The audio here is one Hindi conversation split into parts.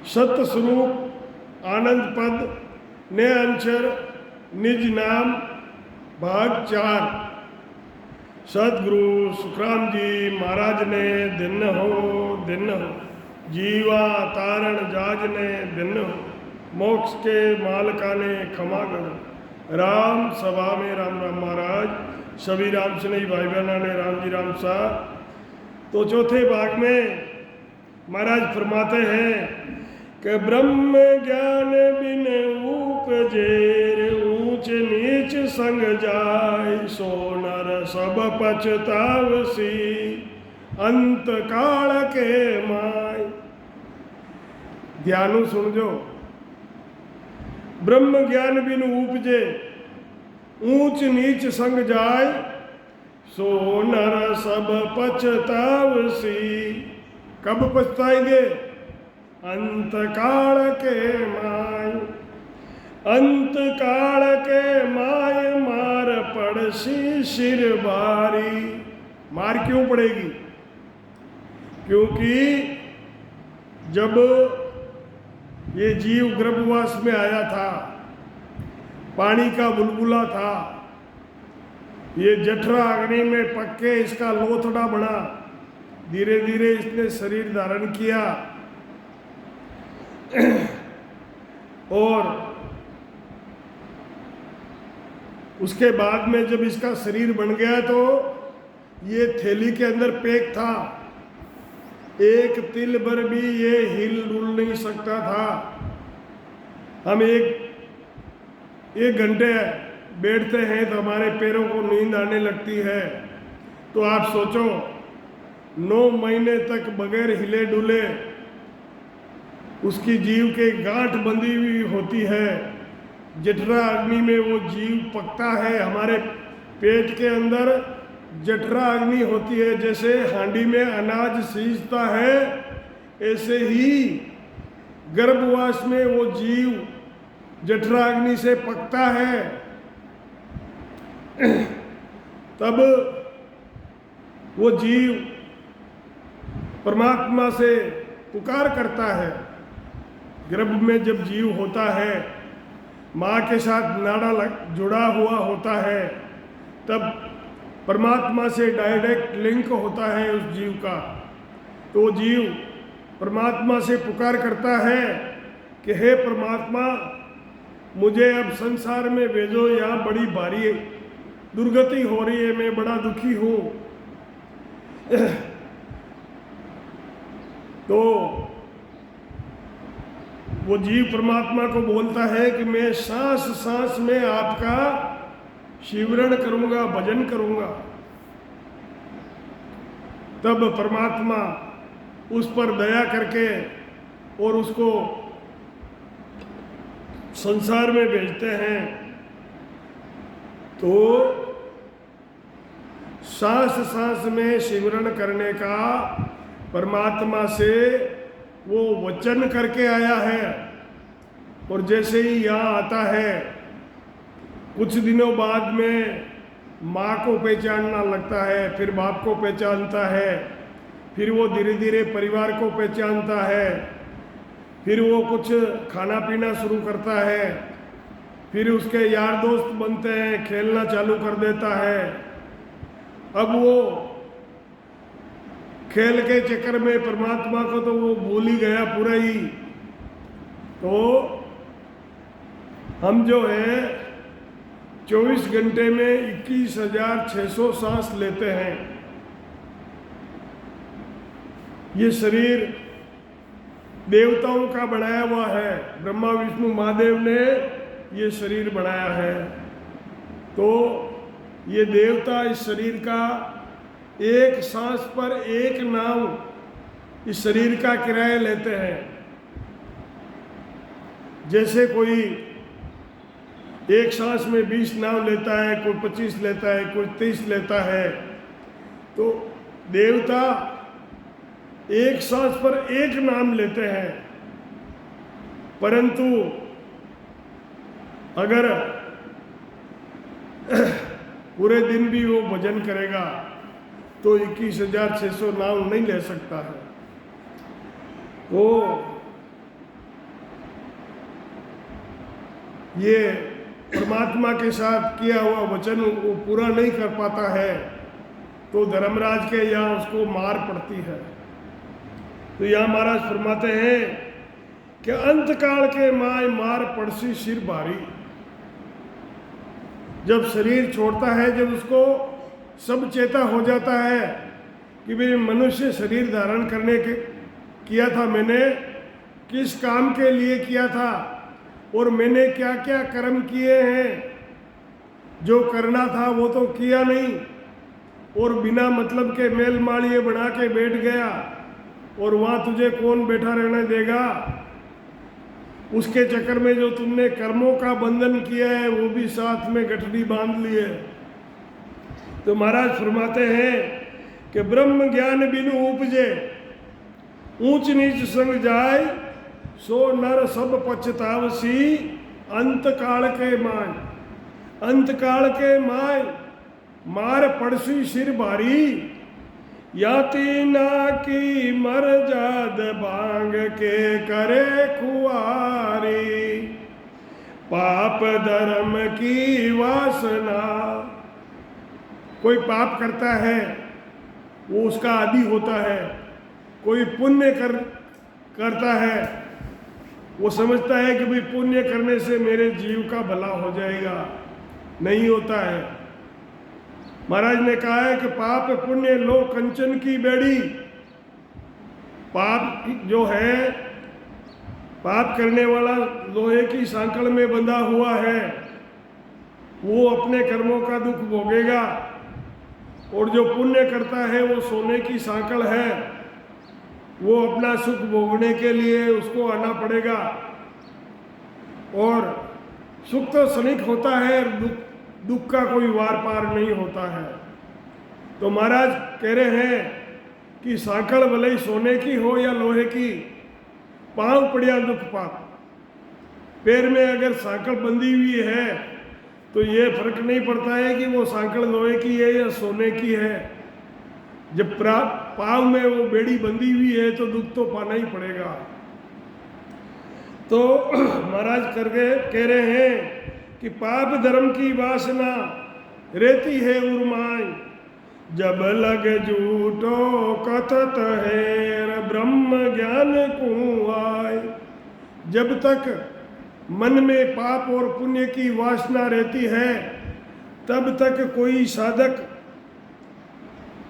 सत्य स्वरूप आनंद पद ने अंशर निज नाम भाग 4। सतगुरु सुखराम जी महाराज ने दिन हो जीवा तारण जाज ने दिन हो, मोक्ष के मालका ने क्षमा कर। राम सभा में राम राम महाराज, सभी राम स्नेही भाई बहना ने राम जी राम सा। तो चौथे भाग में महाराज फरमाते हैं कि ब्रह्म ज्ञान बिन उपजेर, ऊंच नीच संग जाय, सो नर सब पछतावसी, अंत काल के माय। ध्यानु सुनजो, ब्रह्म ज्ञान बिन उपजे, ऊंच नीच संग जाय, सो नर सब पछतावसी। कब पछताएंगे? अंत काल के माय। अंत काल के माय मार पड़सी सिर बारी। मार क्यों पड़ेगी? क्योंकि जब ये जीव गर्भवास में आया था, पानी का बुलबुला था, ये जठरा अग्नि में पक के इसका लोथड़ा बना, धीरे धीरे इसने शरीर धारण किया और उसके बाद में जब इसका शरीर बन गया तो ये थैली के अंदर पैक था, एक तिल भर भी ये हिल डुल नहीं सकता था। हम एक घंटे बैठते हैं तो हमारे पैरों को नींद आने लगती है। तो आप सोचो 9 महीने तक बगैर हिले डुले उसकी जीव के गांठ बंधी हुई होती है, जठरा अग्नि में वो जीव पकता है। हमारे पेट के अंदर जठरा अग्नि होती है, जैसे हांडी में अनाज सींचता है ऐसे ही गर्भवास में वो जीव जठरा अग्नि से पकता है। तब वो जीव परमात्मा से पुकार करता है। गर्भ में जब जीव होता है, माँ के साथ नाड़ा जुड़ा हुआ होता है, तब परमात्मा से डायरेक्ट लिंक होता है उस जीव का। तो वो जीव परमात्मा से पुकार करता है कि हे परमात्मा, मुझे अब संसार में भेजो, यहाँ बड़ी भारी दुर्गति हो रही है, मैं बड़ा दुखी हूँ। तो वो जीव परमात्मा को बोलता है कि मैं सांस सांस में आपका शिवरण करूंगा, भजन करूंगा। तब परमात्मा उस पर दया करके और उसको संसार में भेजते हैं। तो सांस सांस में शिवरण करने का परमात्मा से वो वचन करके आया है। और जैसे ही यहाँ आता है, कुछ दिनों बाद में माँ को पहचानना लगता है, फिर बाप को पहचानता है, फिर वो धीरे धीरे परिवार को पहचानता है, फिर वो कुछ खाना पीना शुरू करता है, फिर उसके यार दोस्त बनते हैं, खेलना चालू कर देता है। अब वो खेल के चक्कर में परमात्मा को तो वो भूल ही गया पूरा ही। तो हम जो है 24 घंटे में 21,600 सांस लेते हैं। ये शरीर देवताओं का बनाया हुआ है, ब्रह्मा विष्णु महादेव ने ये शरीर बनाया है। तो ये देवता इस शरीर का एक सांस पर एक नाव इस शरीर का किराया लेते हैं। जैसे कोई एक सांस में 20 नाव लेता है, कोई 25 लेता है, कोई 30 लेता है। तो देवता एक सांस पर एक नाम लेते हैं। परंतु अगर पूरे दिन भी वो भजन करेगा तो 21,600 नाम नहीं ले सकता है। वो ये परमात्मा के साथ किया हुआ वचन वो पूरा नहीं कर पाता है तो धर्मराज के यहाँ उसको मार पड़ती है। तो यहाँ महाराज फरमाते हैं कि अंत काल के माय मार पड़सी सिर भारी। जब शरीर छोड़ता है, जब उसको सब चेता हो जाता है कि भाई मनुष्य शरीर धारण करने के किया था, मैंने किस काम के लिए किया था और मैंने क्या क्या कर्म किए हैं, जो करना था वो तो किया नहीं और बिना मतलब के मेल मालिए बना के बैठ गया और वहाँ तुझे कौन बैठा रहने देगा। उसके चक्कर में जो तुमने कर्मों का बंधन किया है वो भी साथ में गठरी बांध लिए। तो महाराज फरमाते हैं कि ब्रह्म ज्ञान बिनु उपजे, ऊंच नीच संग जाय, सो नर सब पछतावसी, अंत काल के माय। अंत काल के माय मार पड़सी सिर भारी, याति ना की मर जाद बांग के करे खुआरी, पाप धर्म की वासना। कोई पाप करता है वो उसका आदी होता है, कोई पुण्य करता है वो समझता है कि भाई पुण्य करने से मेरे जीव का भला हो जाएगा। नहीं होता है। महाराज ने कहा है कि पाप पुण्य लो कंचन की बेड़ी। पाप जो है, पाप करने वाला लोहे की सांकल में बंधा हुआ है, वो अपने कर्मों का दुख भोगेगा और जो पुण्य करता है वो सोने की सांकल है, वो अपना सुख भोगने के लिए उसको आना पड़ेगा। और सुख तो क्षणिक होता है, दुख का कोई वार पार नहीं होता है। तो महाराज कह रहे हैं कि सांकल भले ही सोने की हो या लोहे की, पांव पड़िया दुख पाप। पैर में अगर सांकल बंधी हुई है तो ये फर्क नहीं पड़ता है कि वो सांकल लोहे की है या सोने की है। जब पांव में वो बेड़ी बंधी हुई है तो दुख तो पाना ही पड़ेगा। तो महाराज करके कह रहे हैं कि पाप धर्म की वासना रहती है उर्माई, जब लग झूठो कथत है ब्रह्म ज्ञान कुआय। जब तक मन में पाप और पुण्य की वासना रहती है तब तक कोई साधक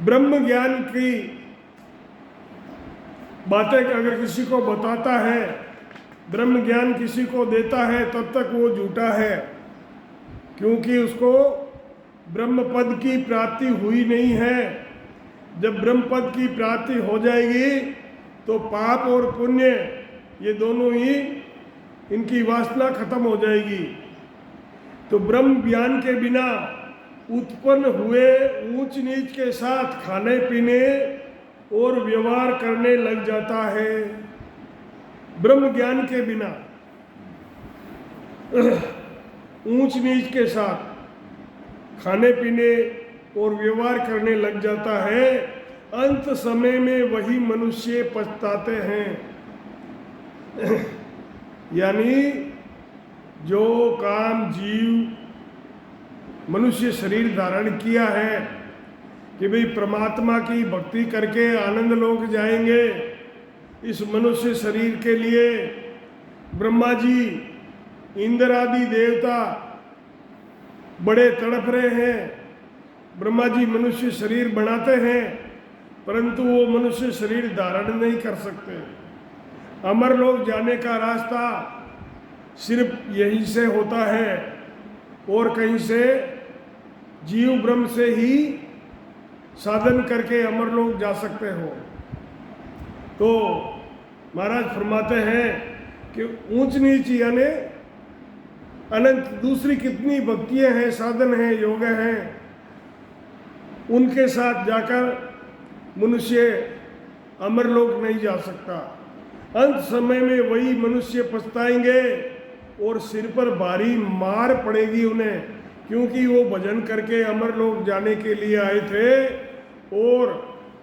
ब्रह्म ज्ञान की बातें अगर किसी को बताता है, ब्रह्म ज्ञान किसी को देता है, तब तक वो झूठा है, क्योंकि उसको ब्रह्म पद की प्राप्ति हुई नहीं है। जब ब्रह्म पद की प्राप्ति हो जाएगी तो पाप और पुण्य ये दोनों ही, इनकी वासना खत्म हो जाएगी। तो ब्रह्म ज्ञान के बिना उत्पन्न हुए ऊंच नीच के साथ खाने पीने और व्यवहार करने लग जाता है। ब्रह्म ज्ञान के बिना ऊंच नीच के साथ खाने पीने और व्यवहार करने लग जाता है। अंत समय में वही मनुष्य पछताते हैं। यानी जो काम जीव मनुष्य शरीर धारण किया है कि भाई परमात्मा की भक्ति करके आनंद लोक जाएंगे, इस मनुष्य शरीर के लिए ब्रह्मा जी, इंद्र आदि देवता बड़े तड़प रहे हैं। ब्रह्मा जी मनुष्य शरीर बनाते हैं परंतु वो मनुष्य शरीर धारण नहीं कर सकते। अमर लोक जाने का रास्ता सिर्फ यहीं से होता है और कहीं से जीव ब्रह्म से ही साधन करके अमर लोक जा सकते हो। तो महाराज फरमाते हैं कि ऊंच नीच यानी अनंत दूसरी कितनी भक्तियां हैं, साधन हैं, योग हैं, उनके साथ जाकर मनुष्य अमर लोक नहीं जा सकता। अंत समय में वही मनुष्य पछताएंगे और सिर पर भारी मार पड़ेगी उन्हें, क्योंकि वो भजन करके अमर लोक जाने के लिए आए थे और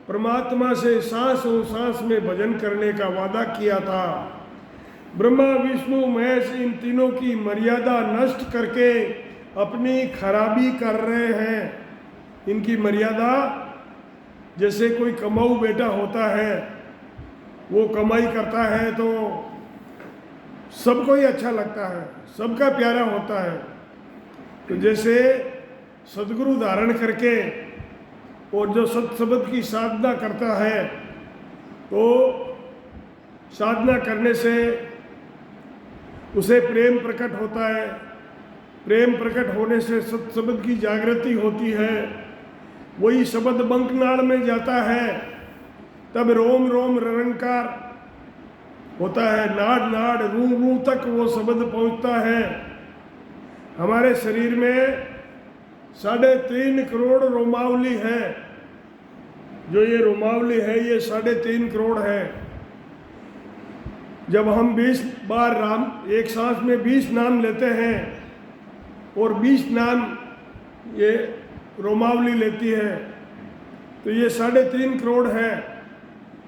परमात्मा से सांस और सांस में भजन करने का वादा किया था। ब्रह्मा विष्णु महेश इन तीनों की मर्यादा नष्ट करके अपनी खराबी कर रहे हैं। इनकी मर्यादा, जैसे कोई कमाऊ बेटा होता है, वो कमाई करता है तो सबको ही अच्छा लगता है, सबका प्यारा होता है। तो जैसे सदगुरु धारण करके और जो सत्सबद की साधना करता है, तो साधना करने से उसे प्रेम प्रकट होता है। प्रेम प्रकट होने से सत्सबद की जागृति होती है। वही शब्द बंकनाल में जाता है, तब रोम रोम ररंकार होता है, नाड़ नाड़ रू रू तक वो शब्द पहुंचता है। हमारे शरीर में 3.5 करोड़ रोमावली है। जो ये रोमावली है ये 3.5 करोड़ है। जब हम 20 बार राम एक सांस में 20 नाम लेते हैं और 20 नाम ये रोमावली लेती है, तो ये 3.5 करोड़ है।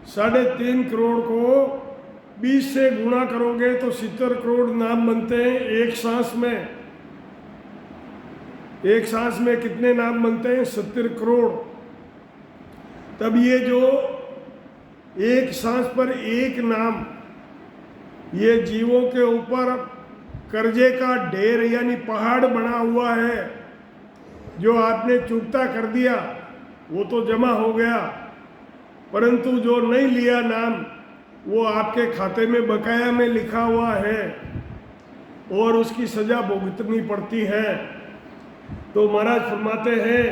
3.5 करोड़ को 20 से गुणा करोगे तो 70 करोड़ नाम बनते हैं एक सांस में। एक सांस में कितने नाम बनते हैं? 70 करोड़। तब ये जो एक सांस पर एक नाम, ये जीवों के ऊपर कर्जे का ढेर यानी पहाड़ बना हुआ है। जो आपने चुकता कर दिया वो तो जमा हो गया, परंतु जो नहीं लिया नाम वो आपके खाते में बकाया में लिखा हुआ है और उसकी सजा भुगतनी पड़ती है। तो महाराज फरमाते हैं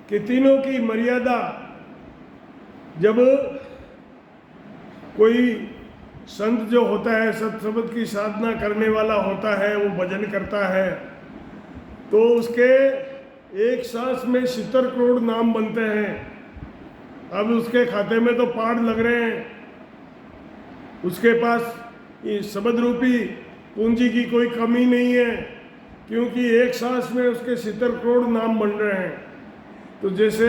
कि तीनों की मर्यादा, जब कोई संत जो होता है, सत्सबद की साधना करने वाला होता है, वो भजन करता है, तो उसके एक सांस में 70 करोड़ नाम बनते हैं। अब उसके खाते में तो पहाड़ लग रहे हैं। उसके पास ये शब्द रूपी पूंजी की कोई कमी नहीं है, क्योंकि एक सांस में उसके 70 करोड़ नाम बन रहे हैं। तो जैसे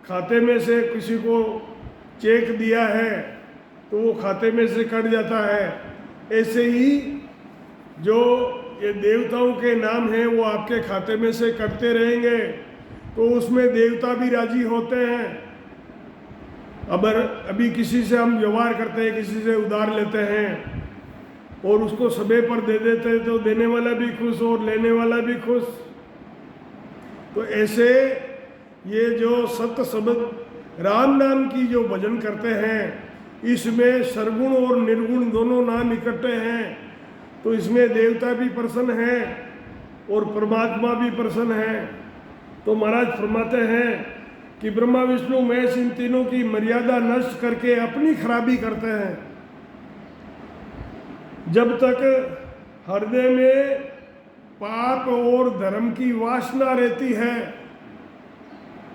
खाते में से किसी को चेक दिया है तो वो खाते में से कट जाता है, ऐसे ही जो ये देवताओं के नाम हैं वो आपके खाते में से कटते रहेंगे, तो उसमें देवता भी राजी होते हैं। अभी किसी से हम व्यवहार करते हैं, किसी से उधार लेते हैं और उसको समय पर दे देते हैं, तो देने वाला भी खुश और लेने वाला भी खुश। तो ऐसे ये जो सत्य शब्द राम नाम की जो भजन करते हैं, इसमें सरगुण और निर्गुण दोनों नाम इकट्ठे हैं। तो इसमें देवता भी प्रसन्न है और परमात्मा भी प्रसन्न है। तो महाराज फरमाते हैं कि ब्रह्मा विष्णु महेश इन तीनों की मर्यादा नष्ट करके अपनी खराबी करते हैं। जब तक हृदय में पाप और धर्म की वासना रहती है,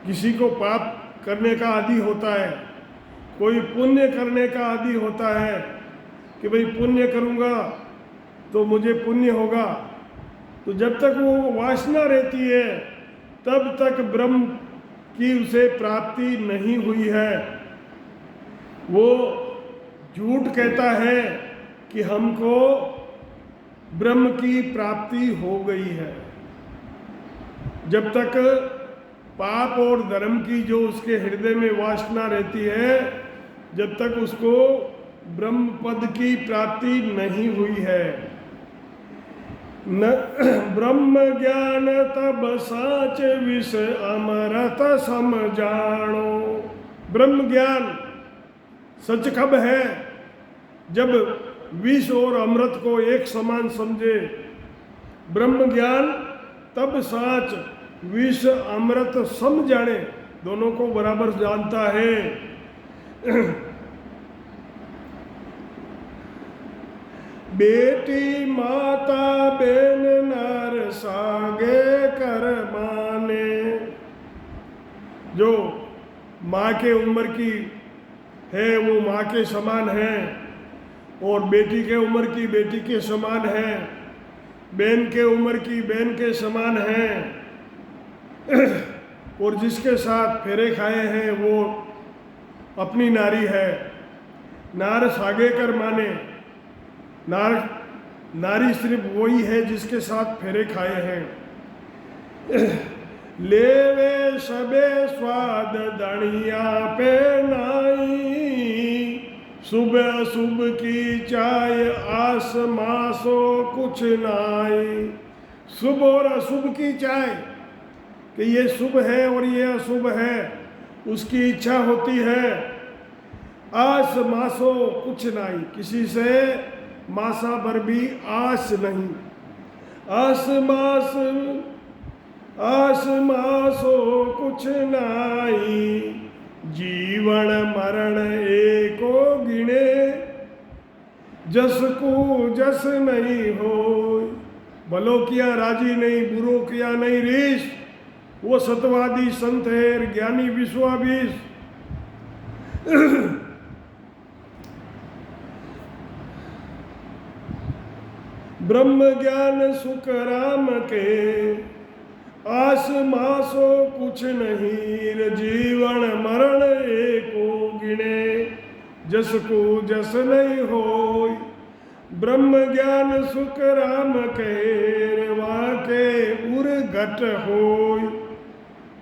किसी को पाप करने का आदी होता है, कोई पुण्य करने का आदी होता है कि भाई पुण्य करूँगा तो मुझे पुण्य होगा। तो जब तक वो वासना रहती है तब तक ब्रह्म की उसे प्राप्ति नहीं हुई है। वो झूठ कहता है कि हमको ब्रह्म की प्राप्ति हो गई है। जब तक पाप और धर्म की जो उसके हृदय में वासना रहती है, जब तक उसको ब्रह्म पद की प्राप्ति नहीं हुई है। न ब्रह्म ज्ञान तब साच विष अमरत समझाणो। ब्रह्म ज्ञान सच कब है? जब विष और अमृत को एक समान समझे। ब्रह्म ज्ञान तब साच विष अमृत सम जाने, दोनों को बराबर जानता है। बेटी माता बेन नर सागे कर माने। जो माँ के उम्र की है वो माँ के समान है, और बेटी के उम्र की बेटी के समान है, बहन के उम्र की बहन के समान है। और जिसके साथ फेरे खाए हैं वो अपनी नारी है। नार सागे कर माने, नारी सिर्फ वही है जिसके साथ फेरे खाए हैं। लेवे सबे स्वाद दणिया पे नाई, सुबह अशुभ की चाय आस मासो कुछ नाई। शुभ और अशुभ की चाय कि ये शुभ है और ये अशुभ है, उसकी इच्छा होती है। आस मासो कुछ नहीं, किसी से मासा भर भी आस नहीं। आस मासो कुछ नहीं, जीवन मरण एको गिणे। जस को जस नहीं हो, भलो किया राजी नहीं, बुरो किया नहीं रीस। वो सतवादी संत है, ज्ञानी विश्वाभीष। ब्रह्म ज्ञान सुख राम के, आस मासो कुछ नहीं। जीवन मरण एको गिणे, जस को जस नहीं होय। ब्रह्म ज्ञान सुख राम के, वाके उर घट होय।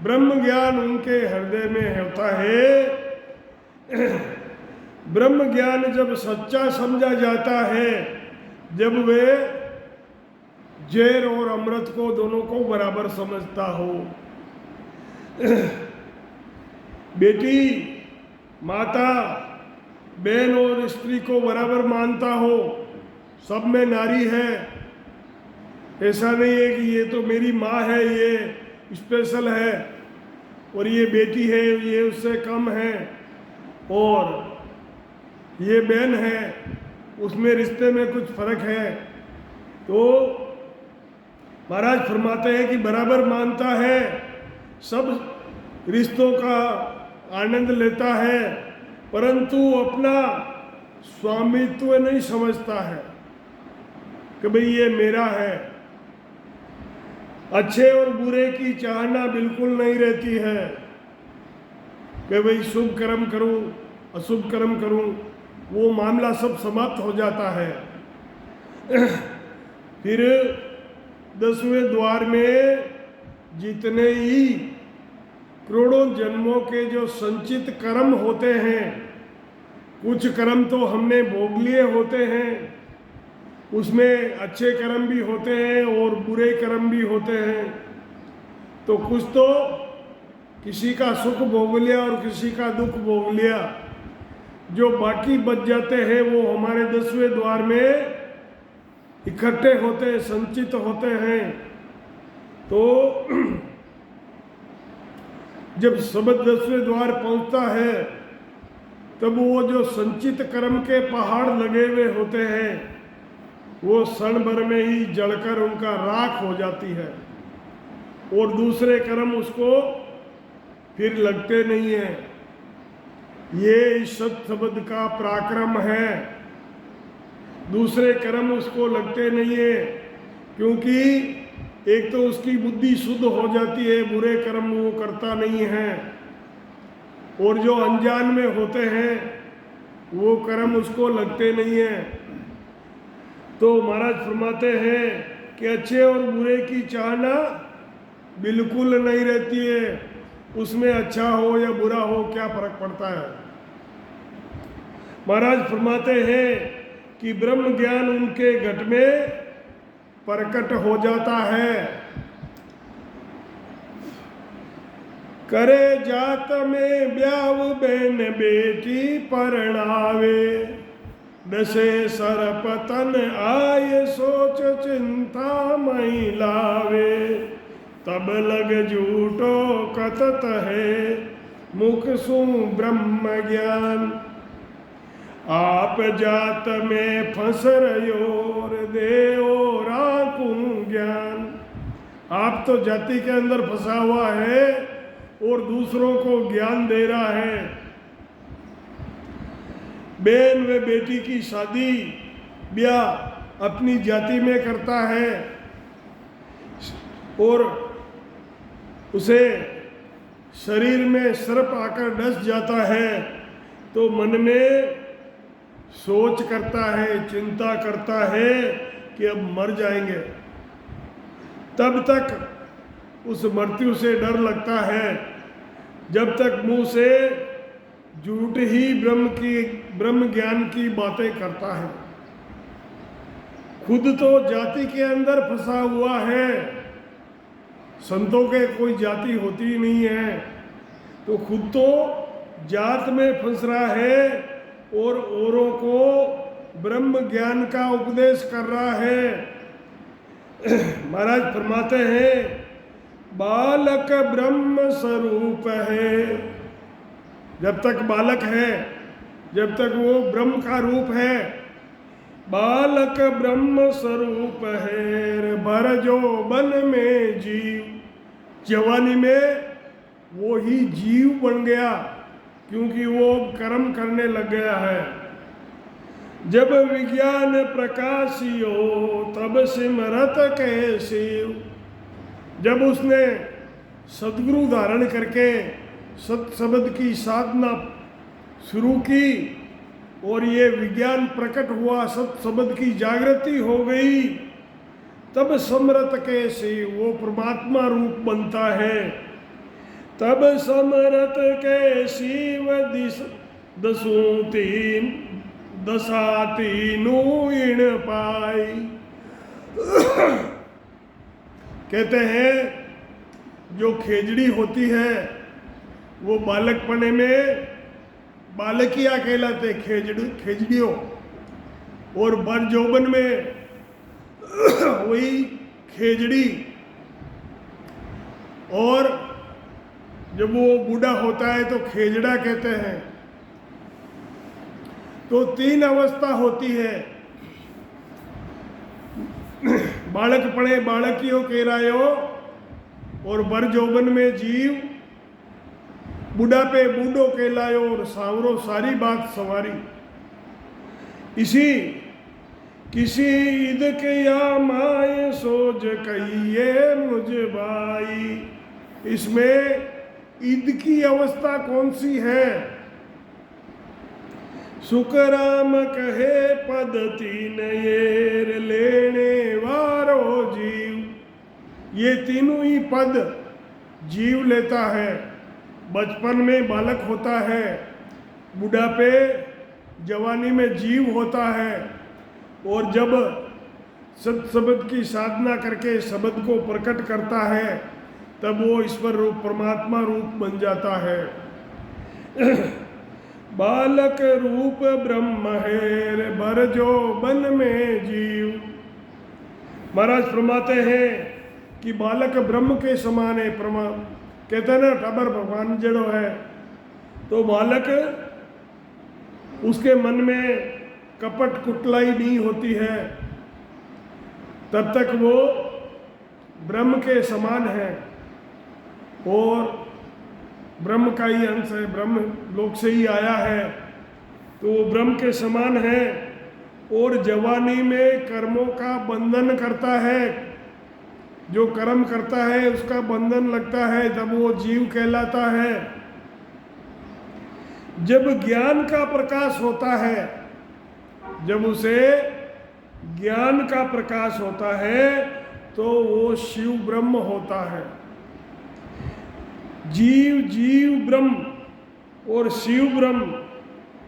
ब्रह्म ज्ञान उनके हृदय में होता है। ब्रह्म ज्ञान जब सच्चा समझा जाता है, जब वे जहर और अमृत को दोनों को बराबर समझता हो। बेटी माता बहन और स्त्री को बराबर मानता हो, सब में नारी है। ऐसा नहीं है कि ये तो मेरी माँ है, ये स्पेशल है, और ये बेटी है, ये उससे कम है, और ये बहन है, उसमें रिश्ते में कुछ फर्क है। तो महाराज फरमाते हैं कि बराबर मानता है, सब रिश्तों का आनंद लेता है, परंतु अपना स्वामित्व नहीं समझता है कि भाई ये मेरा है। अच्छे और बुरे की चाहना बिल्कुल नहीं रहती है कि भाई शुभ कर्म करूं अशुभ कर्म करूं, वो मामला सब समाप्त हो जाता है। फिर 10वें द्वार में जितने ही करोड़ों जन्मों के जो संचित कर्म होते हैं, कुछ कर्म तो हमने भोग लिए होते हैं, उसमें अच्छे कर्म भी होते हैं और बुरे कर्म भी होते हैं। तो कुछ तो किसी का सुख भोग लिया और किसी का दुख भोग लिया, जो बाकी बच जाते हैं वो हमारे 10वें द्वार में इकट्ठे होते हैं, संचित होते हैं। तो जब शब्द 10वें द्वार पहुंचता है, तब वो जो संचित कर्म के पहाड़ लगे हुए होते हैं, वो क्षण भर में ही जलकर उनका राख हो जाती है, और दूसरे कर्म उसको फिर लगते नहीं हैं। ये सत शब्द का पराक्रम है। दूसरे कर्म उसको लगते नहीं है, क्योंकि एक तो उसकी बुद्धि शुद्ध हो जाती है, बुरे कर्म वो करता नहीं है, और जो अनजान में होते हैं वो कर्म उसको लगते नहीं है। तो महाराज फरमाते हैं कि अच्छे और बुरे की चाहना बिल्कुल नहीं रहती है, उसमें अच्छा हो या बुरा हो क्या फर्क पड़ता है। महाराज फरमाते हैं कि ब्रह्म ज्ञान उनके घट में प्रकट हो जाता है। करे जात में ब्याव बहन बेटी परणावे, दसे सरपतन आय सोच चिंता मई लावे। तब लग झूठो कथत है मुख सु ब्रह्म ज्ञान, आप जात में फंस रहो देओ राखू ज्ञान। आप तो जाति के अंदर फंसा हुआ है और दूसरों को ज्ञान दे रहा है। बहन व बेटी की शादी ब्याह अपनी जाति में करता है और उसे शरीर में सर्प आकर डस जाता है, तो मन में सोच करता है, चिंता करता है कि अब मर जाएंगे, तब तक उस मृत्यु से डर लगता है, जब तक मुंह से झूठ ही ब्रह्म ज्ञान की बातें करता है। खुद तो जाति के अंदर फंसा हुआ है, संतों के कोई जाति होती ही नहीं है, तो खुद तो जात में फंस रहा है और औरों को ब्रह्म ज्ञान का उपदेश कर रहा है। महाराज फरमाते हैं, बालक ब्रह्म स्वरूप है। जब तक बालक है, जब तक वो ब्रह्म का रूप है, बालक ब्रह्म स्वरूप है। भर जो बन में जीव, जवानी में वो ही जीव बन गया, क्योंकि वो कर्म करने लग गया है। जब विज्ञान प्रकाशियो तब सिमरत के शिव। जब उसने सद्गुरु धारण करके सत शब्द की साधना शुरू की और ये विज्ञान प्रकट हुआ, सत शब्द की जागृति हो गई, तब समरत के शिव वो परमात्मा रूप बनता है। तब समरत के शिव दसों तीन दशा तीनों इण पाई। कहते हैं जो खेजड़ी होती है वो बालकपने में बालकिया कहलाते खेजड़ियों, और बर जौबन में वही खेजड़ी, और जब वो बूढ़ा होता है तो खेजड़ा कहते हैं। तो तीन अवस्था होती है, बालकपणे बालकियों कहलायो, और बर जौबन में जीव, बुढ़ापे बूढ़ो कहलायो, और सांवरो सारी बात सवारी। इसी किसी ईद के या माए सोज कहिए मुझ भाई। इसमें ईद की अवस्था कौन सी है? सुखराम कहे पद तीन येर लेने वारो जीव। ये तीनों ही पद जीव लेता है। बचपन में बालक होता है, बुढ़ापे जवानी में जीव होता है, और जब सत शब्द की साधना करके शब्द को प्रकट करता है तब वो ईश्वर रूप परमात्मा रूप बन जाता है। बालक रूप ब्रह्म है बर जो बन में जीव। महाराज फरमाते हैं कि बालक ब्रह्म के समान है। कहते हैं ना टाबर भगवान जड़ो है, तो बालक उसके मन में कपट कुटलाई नहीं होती है, तब तक वो ब्रह्म के समान है और ब्रह्म का ही अंश है, ब्रह्म लोक से ही आया है, तो वो ब्रह्म के समान है। और जवानी में कर्मों का बंधन करता है, जो कर्म करता है उसका बंधन लगता है, तब वो जीव कहलाता है। जब ज्ञान का प्रकाश होता है, जब उसे ज्ञान का प्रकाश होता है तो वो शिव ब्रह्म होता है। जीव जीव ब्रह्म और शिव ब्रह्म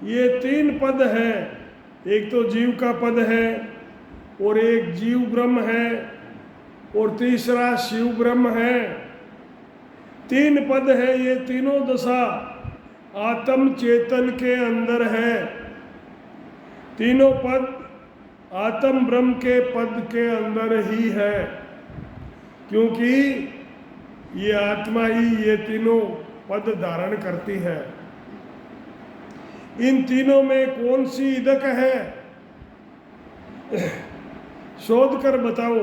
ये तीन पद है। एक तो जीव का पद है और एक जीव ब्रह्म है और तीसरा शिव ब्रह्म है। तीन पद है, ये तीनों दशा आत्म चेतन के अंदर है। तीनों पद आत्म ब्रह्म के पद के अंदर ही है, क्योंकि ये आत्मा ही ये तीनों पद धारण करती है। इन तीनों में कौन सी इदक है, शोध कर बताओ।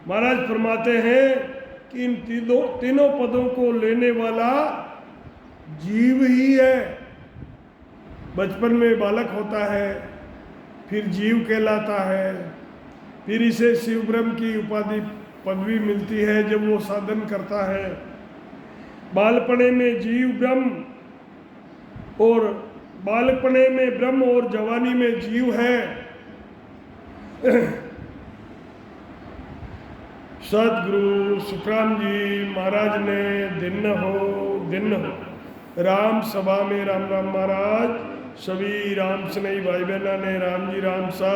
महाराज फरमाते हैं कि इन तीनों पदों को लेने वाला जीव ही है। बचपन में बालक होता है, फिर जीव कहलाता है, फिर इसे शिव ब्रह्म की उपाधि पदवी मिलती है जब वो साधन करता है। बालपने में जीव ब्रह्म और बालकपने में ब्रह्म और जवानी में जीव है। सदगुरु सुखराम जी महाराज ने दिन हो राम सभा में राम राम महाराज, सभी राम स्नेही भाई बहना ने राम जी राम सा